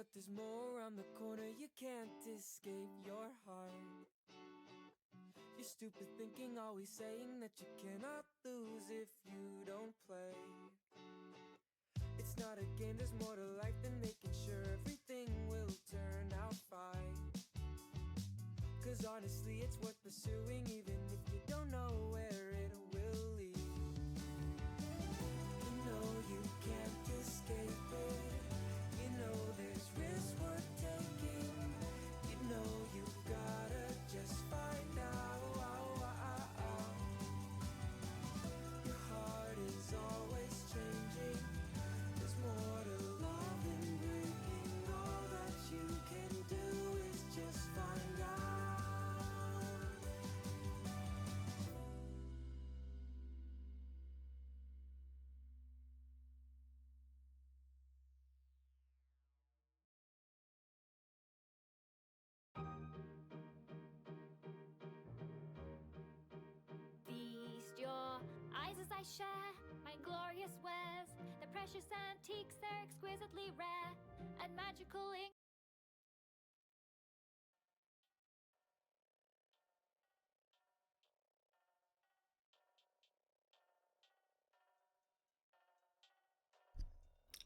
But there's more around the corner, you can't escape your heart. You're stupid thinking, always saying that you cannot lose if you don't play. It's not a game, there's more to life than making sure everything will turn out fine. Cause honestly, it's worth pursuing even if you don't know where it will lead. You know you can't escape it. You know there's risk worth taking. You know you gotta just find out. Your heart is always changing. There's more to love than breaking. All that you can do is just find out. Feast your eyes as I share my glorious wares. The precious antiques, they're exquisitely rare and magical ink.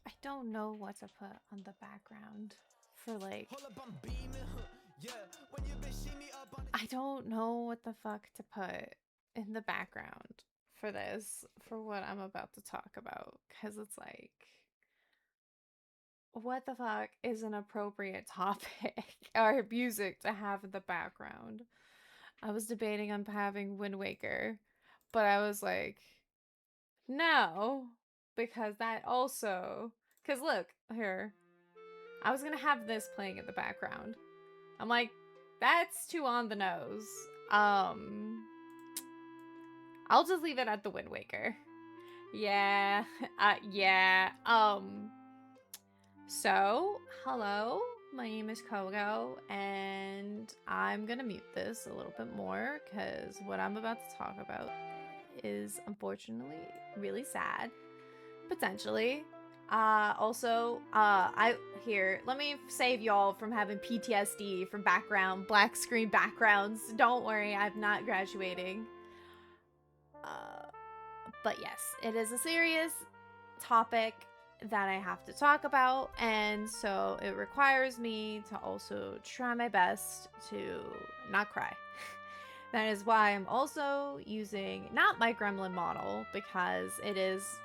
I don't know what to put on the background for like. I don't know what the fuck to put in the background for this, for what I'm about to talk about, because it's like, what the fuck is an appropriate topic or music to have in the background? I was debating on having Wind Waker, but I was like, no, because that also, because look, here, I was gonna have this playing in the background. I'm like, that's too on the nose. I'll just leave it at the Wind Waker. Yeah, yeah. So, hello, my name is Kogo, and I'm gonna mute this a little bit more because what I'm about to talk about is unfortunately really sad, potentially. Let me save y'all from having PTSD from black screen backgrounds. Don't worry, I'm not graduating. But yes, it is a serious topic that I have to talk about, and so it requires me to also try my best to not cry. That is why I'm also using not my gremlin model, because it is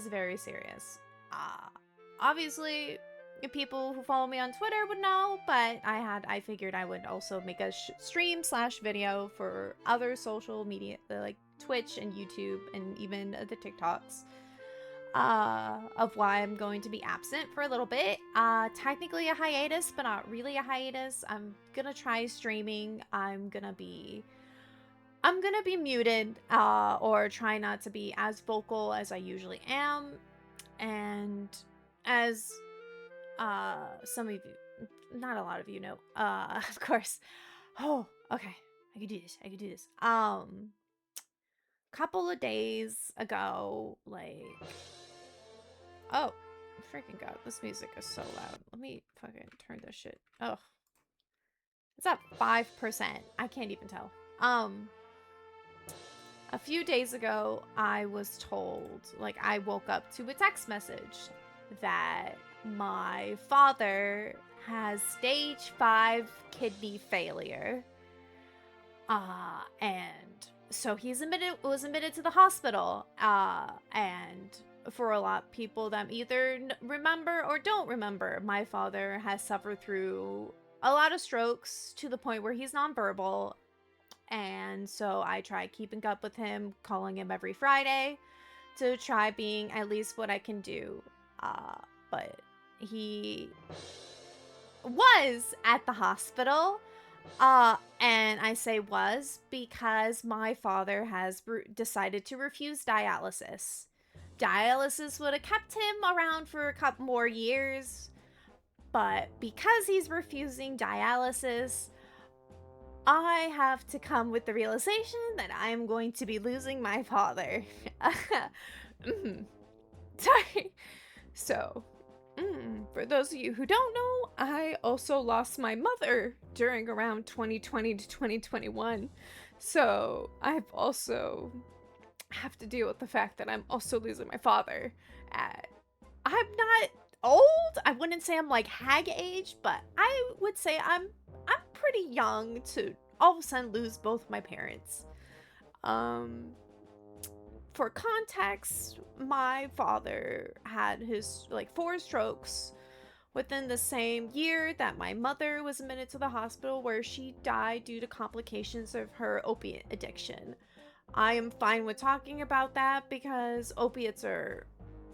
very serious. Obviously, people who follow me on Twitter would know, but I figured I would also make a stream / video for other social media, like Twitch and YouTube and even the TikToks, of why I'm going to be absent for a little bit. Technically a hiatus, but not really a hiatus. I'm gonna try streaming. I'm gonna be muted, or try not to be as vocal as I usually am. And as some of you, not a lot of you know, of course. Oh, okay. I could do this. Couple of days ago, like, oh, freaking god, this music is so loud. Let me fucking turn this shit. Oh, it's at 5%. I can't even tell. A few days ago, I was told, like, I woke up to a text message that my father has stage 5 kidney failure. And so was admitted to the hospital. And for a lot of people that either remember or don't remember, my father has suffered through a lot of strokes to the point where he's nonverbal. And so I try keeping up with him, calling him every Friday to try being at least what I can do. But he was at the hospital. And I say was because my father has decided to refuse dialysis. Dialysis would have kept him around for a couple more years. But because he's refusing dialysis, I have to come with the realization that I'm going to be losing my father. Sorry. So, For those of you who don't know, I also lost my mother during around 2020 to 2021. So I've also have to deal with the fact that I'm also losing my father at, I'm not old. I wouldn't say I'm like hag age, but I would say I'm pretty young to all of a sudden lose both my parents. For context, my father had his like 4 strokes within the same year that my mother was admitted to the hospital, where she died due to complications of her opiate addiction. I am fine with talking about that because opiates are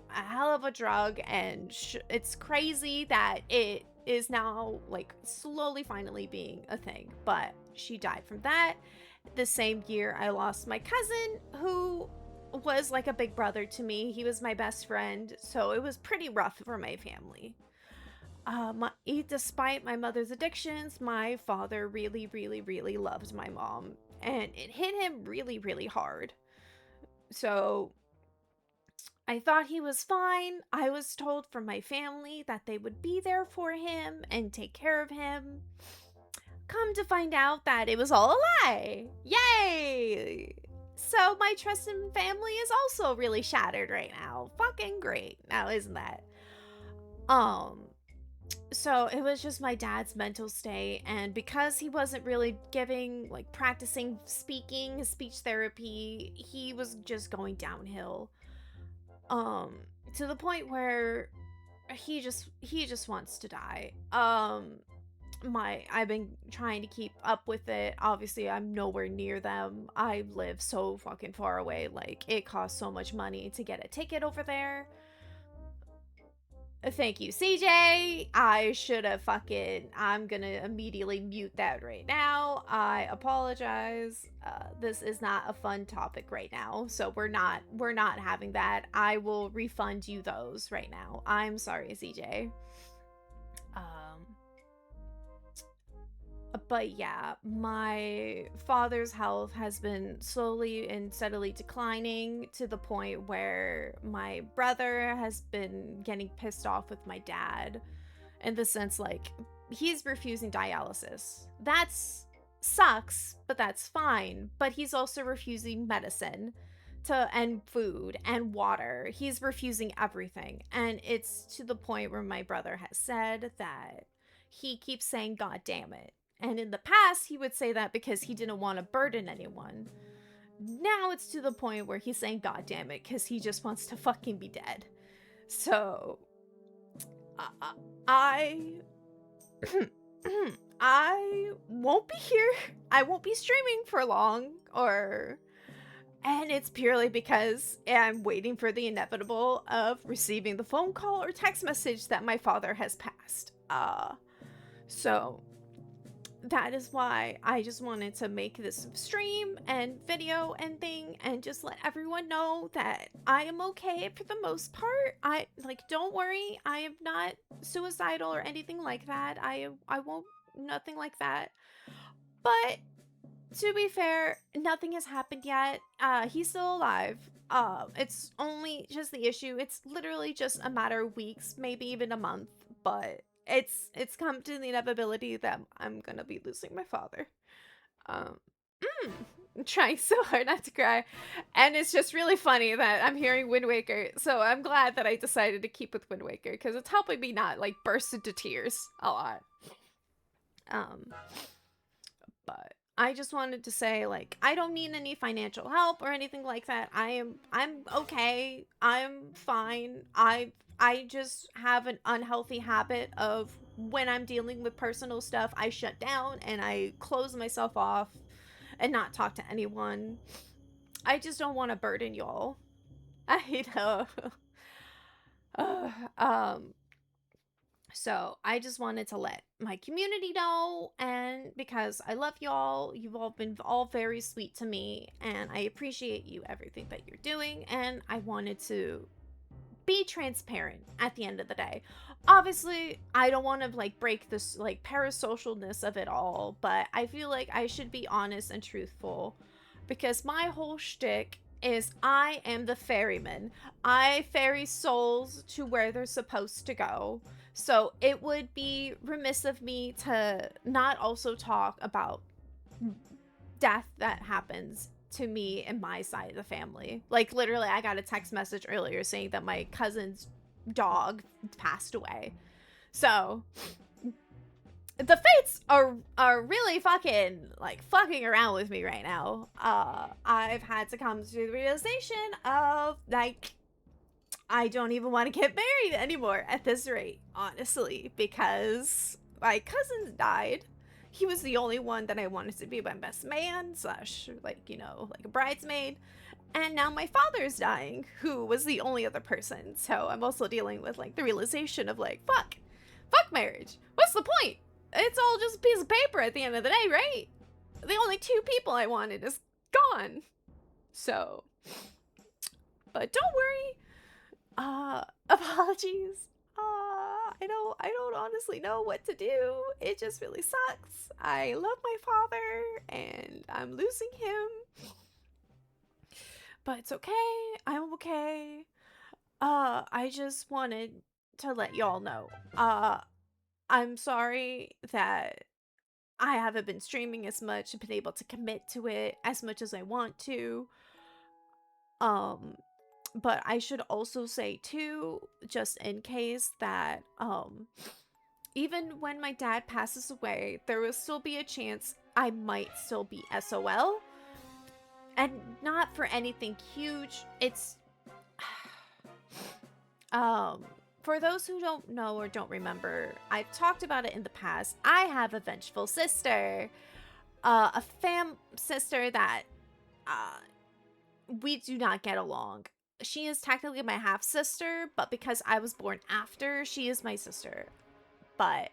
a hell of a drug, and it's crazy that it is now like slowly finally being a thing. But she died from that. The same year I lost my cousin, who was like a big brother to me. He was my best friend, so it was pretty rough for my family. Despite my mother's addictions, my father really, really, really loved my mom, and it hit him really, really hard. So I thought he was fine. I was told from my family that they would be there for him and take care of him. Come to find out that it was all a lie. Yay! So my trust in family is also really shattered right now. Fucking great. Now, isn't that? So it was just my dad's mental state, and because he wasn't really practicing speaking, speech therapy, he was just going downhill. To the point where he just wants to die. I've been trying to keep up with it. Obviously, I'm nowhere near them. I live so fucking far away. Like, it costs so much money to get a ticket over there. Thank you, CJ. I should have I'm gonna immediately mute that right now. I apologize. This is not a fun topic right now, so we're not having that. I will refund you those right now. I'm sorry, CJ. But yeah, my father's health has been slowly and steadily declining to the point where my brother has been getting pissed off with my dad, in the sense like he's refusing dialysis. That's sucks, but that's fine. But he's also refusing medicine and food and water. He's refusing everything, and it's to the point where my brother has said that he keeps saying "God damn it." And in the past, he would say that because he didn't want to burden anyone. Now it's to the point where he's saying "God damn it" because he just wants to fucking be dead. So, I won't be here. I won't be streaming for long, and it's purely because I'm waiting for the inevitable of receiving the phone call or text message that my father has passed. So that is why I just wanted to make this stream and video and thing and just let everyone know that I am okay for the most part. Don't worry, I am not suicidal or anything like that. I won't, nothing like that. But to be fair, nothing has happened yet. He's still alive. It's only just the issue. It's literally just a matter of weeks, maybe even a month, but it's come to the inevitability that I'm gonna be losing my father. I'm trying so hard not to cry, and it's just really funny that I'm hearing Wind Waker, so I'm glad that I decided to keep with Wind Waker, because it's helping me not like burst into tears a lot. But I just wanted to say, like, I don't need any financial help or anything like that. I'm okay. I'm fine. I just have an unhealthy habit of when I'm dealing with personal stuff, I shut down and I close myself off and not talk to anyone. I just don't want to burden y'all. I know. So I just wanted to let my community know, and because I love y'all, you've all been very sweet to me, and I appreciate you, everything that you're doing, and I wanted to be transparent at the end of the day. Obviously, I don't want to like break this like parasocialness of it all, but I feel like I should be honest and truthful, because my whole shtick is I am the ferryman. I ferry souls to where they're supposed to go. So it would be remiss of me to not also talk about death that happens to me and my side of the family. Like, literally, I got a text message earlier saying that my cousin's dog passed away. So the fates are really fucking around with me right now. I've had to come to the realization of, like, I don't even want to get married anymore at this rate, honestly, because my cousin died. He was the only one that I wanted to be my best man slash, like, you know, like a bridesmaid. And now my father's dying, who was the only other person. So I'm also dealing with, like, the realization of, like, fuck marriage. What's the point? It's all just a piece of paper at the end of the day, right? The only two people I wanted is gone. So, but don't worry. Apologies. I don't honestly know what to do. It just really sucks. I love my father and I'm losing him. But it's okay. I'm okay. I just wanted to let y'all know. I'm sorry that I haven't been streaming as much and been able to commit to it as much as I want to. But I should also say too, just in case, that even when my dad passes away, there will still be a chance I might still be SOL. And not for anything huge. It's for those who don't know or don't remember, I've talked about it in the past. I have a vengeful sister. A sister that we do not get along. She is technically my half-sister, but because I was born after, she is my sister. But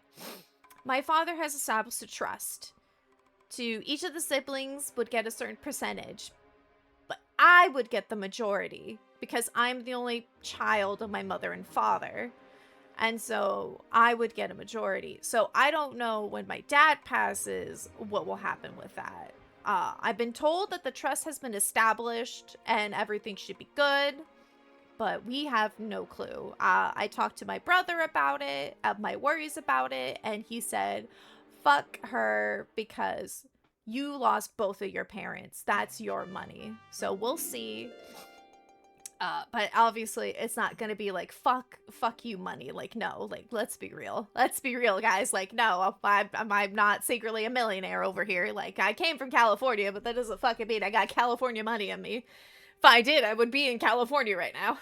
my father has established a trust. To each of the siblings would get a certain percentage, but I would get the majority because I'm the only child of my mother and father. And so I would get a majority. So I don't know when my dad passes what will happen with that. I've been told that the trust has been established and everything should be good, but we have no clue. I talked to my brother about it, my worries about it, and he said, fuck her because you lost both of your parents. That's your money. So we'll see. But obviously it's not gonna be like, fuck you money. Like, no, like, let's be real. Let's be real, guys. Like, no, I'm not secretly a millionaire over here. Like, I came from California, but that doesn't fucking mean I got California money in me. If I did, I would be in California right now.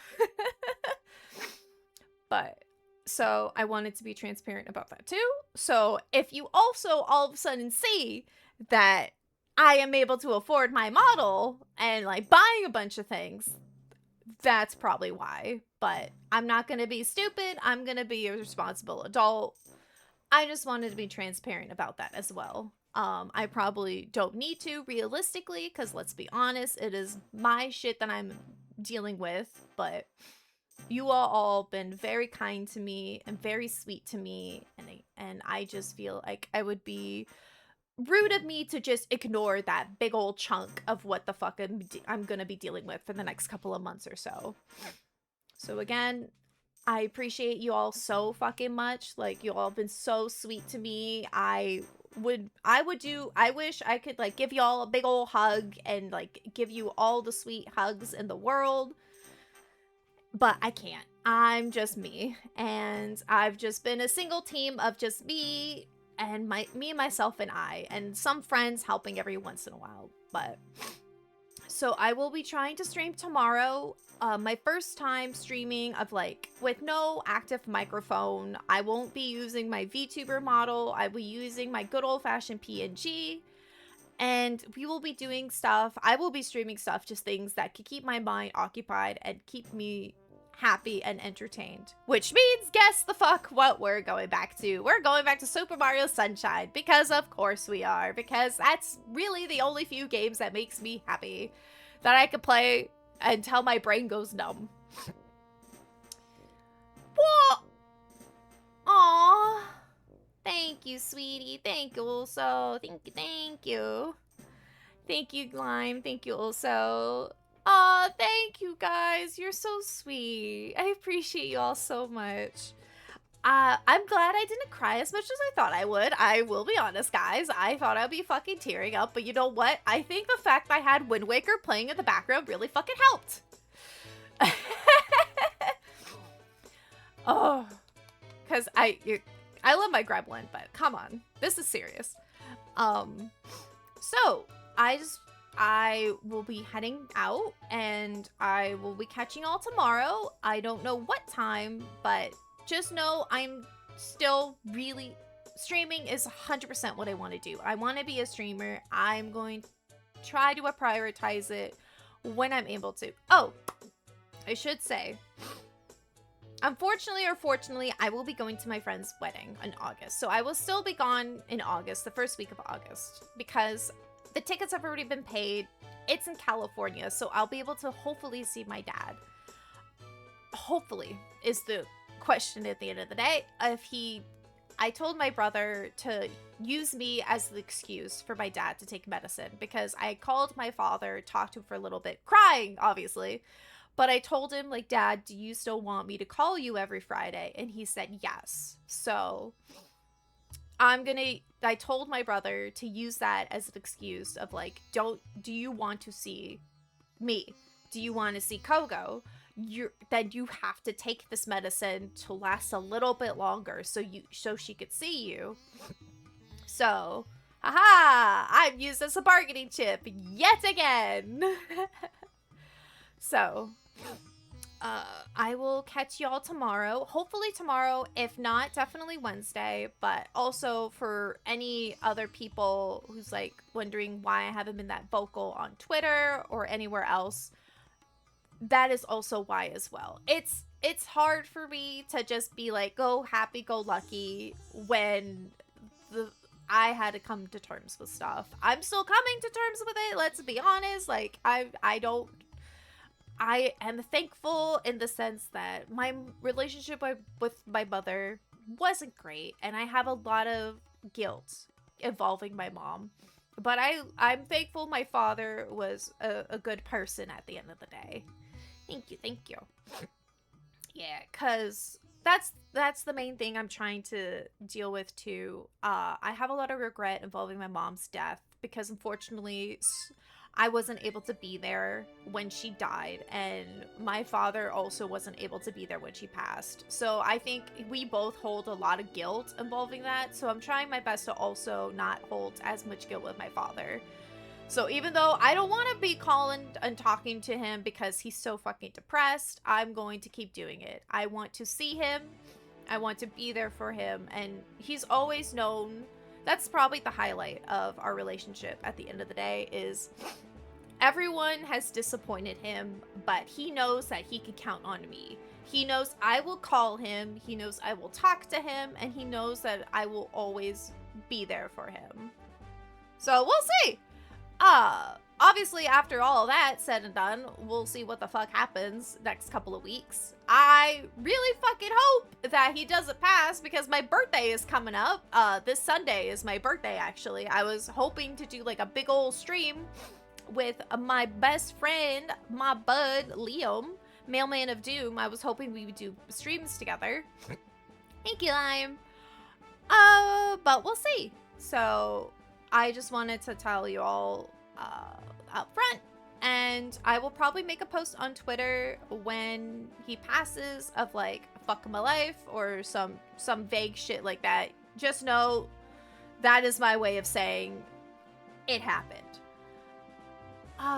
But, so I wanted to be transparent about that too. So if you also all of a sudden see that I am able to afford my model and, like, buying a bunch of things, that's probably why. But I'm not gonna be stupid. I'm gonna be a responsible adult. I just wanted to be transparent about that as well. I probably don't need to, realistically, because let's be honest, it is my shit that I'm dealing with. But you all been very kind to me and very sweet to me, and I just feel like I would be rude of me to just ignore that big old chunk of what the fuck I'm gonna be dealing with for the next couple of months or so. So again, I appreciate you all so fucking much. Like, you all have been so sweet to me. I wish I could, like, give y'all a big old hug and, like, give you all the sweet hugs in the world, but I can't. I'm just me, and I've just been a single team of just me and myself and I, and some friends helping every once in a while. But so I will be trying to stream tomorrow. My first time streaming of, like, with no active microphone. I won't be using my VTuber model. I will be using my good old-fashioned PNG, and we will be doing stuff. I will be streaming stuff, just things that could keep my mind occupied and keep me happy and entertained, which means guess the fuck what we're going back to. We're going back to Super Mario Sunshine, because of course we are, because that's really the only few games that makes me happy that I can play until my brain goes numb. What? Aww. Thank you, sweetie. Thank you also. Thank you. Thank you, Lime. Thank you also. Aw, thank you guys. You're so sweet. I appreciate you all so much. I'm glad I didn't cry as much as I thought I would. I will be honest, guys. I thought I'd be fucking tearing up, but you know what? I think the fact I had Wind Waker playing in the background really fucking helped. Oh, because I love my gremlin, but come on, this is serious. So I will be heading out, and I will be catching y'all tomorrow. I don't know what time, but just know I'm still really... Streaming is 100% what I want to do. I want to be a streamer. I'm going to try to prioritize it when I'm able to. Oh, I should say, unfortunately or fortunately, I will be going to my friend's wedding in August. So I will still be gone in August, the first week of August, because the tickets have already been paid. It's in California, so I'll be able to hopefully see my dad. Hopefully is the question at the end of the day. I told my brother to use me as the excuse for my dad to take medicine, because I called my father, talked to him for a little bit, crying, obviously. But I told him, like, Dad, do you still want me to call you every Friday? And he said yes. So I told my brother to use that as an excuse of, like, do you want to see me? Do you want to see Kogo? Then you have to take this medicine to last a little bit longer so she could see you. So, haha, I'm used as a bargaining chip yet again. So, I will catch y'all tomorrow. Hopefully tomorrow, if not, definitely Wednesday. But also for any other people who's like wondering why I haven't been that vocal on Twitter or anywhere else, that is also why as well. It's hard for me to just be like, go happy, go lucky when I had to come to terms with stuff. I'm still coming to terms with it, let's be honest. Like, I am thankful in the sense that my relationship with my mother wasn't great, and I have a lot of guilt involving my mom. But I'm thankful my father was a good person at the end of the day. Thank you. Yeah, because that's the main thing I'm trying to deal with too. I have a lot of regret involving my mom's death, because unfortunately I wasn't able to be there when she died, and my father also wasn't able to be there when she passed. So I think we both hold a lot of guilt involving that, so I'm trying my best to also not hold as much guilt with my father. So even though I don't want to be calling and talking to him because he's so fucking depressed, I'm going to keep doing it. I want to see him. I want to be there for him. And he's always known, that's probably the highlight of our relationship at the end of the day, is everyone has disappointed him, but he knows that he can count on me. He knows I will call him. He knows I will talk to him. And he knows that I will always be there for him. So we'll see. Obviously, after all that said and done, we'll see what the fuck happens next couple of weeks. I really fucking hope that he doesn't pass, because my birthday is coming up. This Sunday is my birthday, actually. I was hoping to do like a big old stream with my best friend, my bud, Liam, Mailman of Doom. I was hoping we would do streams together. Thank you, Lime. But we'll see. So I just wanted to tell you all up front, and I will probably make a post on Twitter when he passes of like fuck my life or some vague shit like that. Just know that is my way of saying it happened.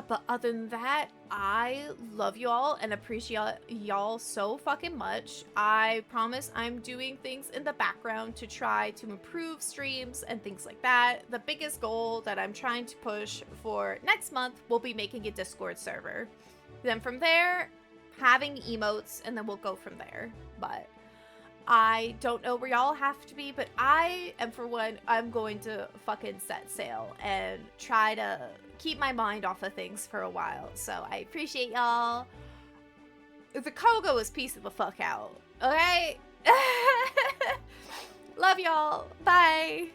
But other than that, I love y'all and appreciate y'all so fucking much. I promise I'm doing things in the background to try to improve streams and things like that. The biggest goal that I'm trying to push for next month will be making a Discord server. Then from there, having emotes, and then we'll go from there. But I don't know where y'all have to be, but I am, for one, I'm going to fucking set sail and try to keep my mind off of things for a while. So I appreciate y'all. The Kogo is peace the fuck out. Okay? Love y'all. Bye.